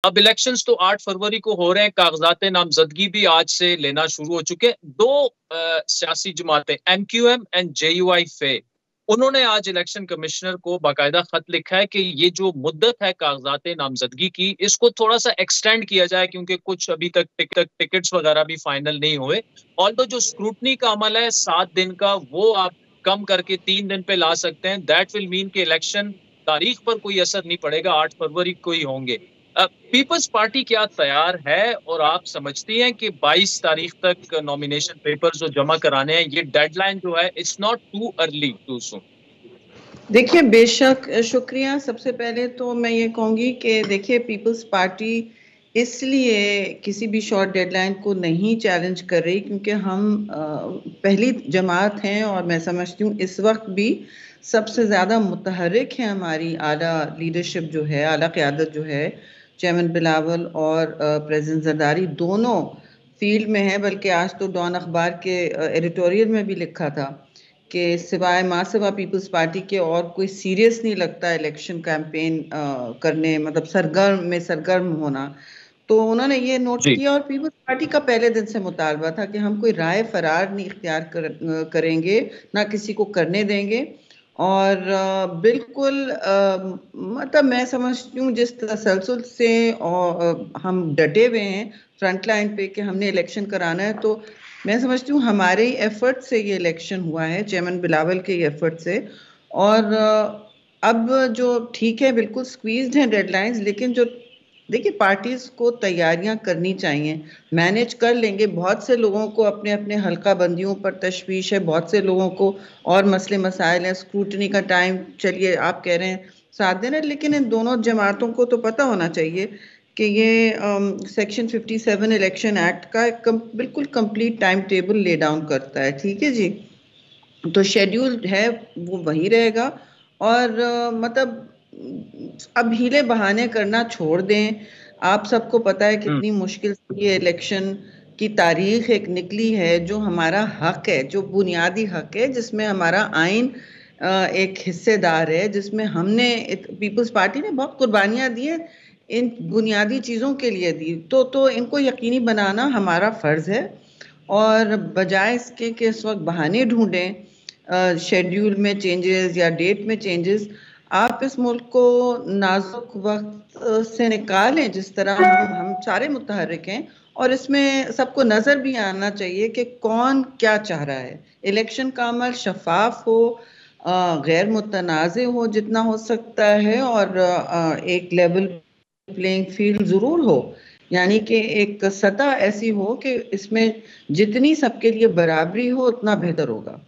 अब इलेक्शंस तो 8 फरवरी को हो रहे हैं, कागजात नामजदगी भी आज से लेना शुरू हो चुके हैं। दो सियासी जमातें एमक्यूएम एंड जेयूआई फे, उन्होंने आज इलेक्शन कमिश्नर को बाकायदा खत लिखा है कि ये जो मुद्दत है कागजात नामजदगी की, इसको थोड़ा सा एक्सटेंड किया जाए, क्योंकि कुछ अभी तक टिकट्स वगैरह भी फाइनल नहीं हुए। ऑल्दो जो स्क्रूटनी का अमल है 7 दिन का, वो आप कम करके 3 दिन पे ला सकते हैं। दैट विल मीन कि इलेक्शन तारीख पर कोई असर नहीं पड़ेगा, 8 फरवरी को ही होंगे। पीपल्स पार्टी क्या तैयार है, और आप समझती हैं कि 22 तारीख तक नॉमिनेशन पेपर्स जो जमा कराने हैं, ये डेडलाइन जो है it's not too early too soon? देखिए, बेशक शुक्रिया। सबसे पहले तो मैं ये कहूँगी कि देखिए, पीपल्स पार्टी इसलिए किसी भी शॉर्ट डेडलाइन को नहीं चैलेंज कर रही क्योंकि हम पहली जमात हैं, और मैं समझती हूँ इस वक्त भी सबसे ज़्यादा मुतहर्रिक है हमारी आला लीडरशिप जो है, आला क़यादत जो है, चेयरमैन बिलावल और प्रेसिडेंट जरदारी दोनों फील्ड में है। बल्कि आज तो डॉन अखबार के एडिटोरियल में भी लिखा था कि सिवाय मासिवा पीपल्स पार्टी के और कोई सीरियस नहीं लगता इलेक्शन कैंपेन करने, मतलब सरगर्म होना। तो उन्होंने ये नोट किया, और पीपल्स पार्टी का पहले दिन से मुतालबा था कि हम कोई राय फरार नहीं इख्तियार करेंगे, ना किसी को करने देंगे। और बिल्कुल मतलब मैं समझती हूँ जिस तसलसल से हम डटे हुए हैं फ्रंट लाइन पे कि हमने इलेक्शन कराना है, तो मैं समझती हूँ हमारे ही एफर्ट से ये इलेक्शन हुआ है, चेयरमैन बिलावल के एफर्ट से। और अब जो ठीक है, बिल्कुल स्क्वीज्ड हैं डेडलाइंस, लेकिन जो देखिए पार्टीज को तैयारियां करनी चाहिए, मैनेज कर लेंगे। बहुत से लोगों को अपने अपने हल्का बंदियों पर तशवीश है, बहुत से लोगों को और मसले मसाइल हैं। स्क्रूटनी का टाइम, चलिए आप कह रहे हैं 7 दिन है, लेकिन इन दोनों जमातों को तो पता होना चाहिए कि ये सेक्शन 57 इलेक्शन एक्ट का बिल्कुल complete time table lay down करता है। ठीक है जी, तो शेड्यूल है वो वही रहेगा। और मतलब अब हीले बहाने करना छोड़ दें। आप सबको पता है कितनी मुश्किल से ये इलेक्शन की तारीख एक निकली है, जो हमारा हक है, जो बुनियादी हक है, जिसमें हमारा आइन एक हिस्सेदार है, जिसमें हमने पीपल्स पार्टी ने बहुत कुर्बानियां दी है इन बुनियादी चीज़ों के लिए दी, तो इनको यकीनी बनाना हमारा फ़र्ज़ है। और बजाय इसके कि इस वक्त बहाने ढूंढें शेड्यूल में चेंजेस या डेट में चेंजेस, आप इस मुल्क को नाजुक वक्त से निकालें। जिस तरह हम सारे मुतहर्रिक हैं, और इसमें सबको नज़र भी आना चाहिए कि कौन क्या चाह रहा है। इलेक्शन का अमल शफाफ हो, गैर मुतनाज़ हो जितना हो सकता है, और एक लेवल प्लेइंग फील्ड ज़रूर हो, यानी कि एक सतह ऐसी हो कि इसमें जितनी सबके लिए बराबरी हो उतना बेहतर होगा।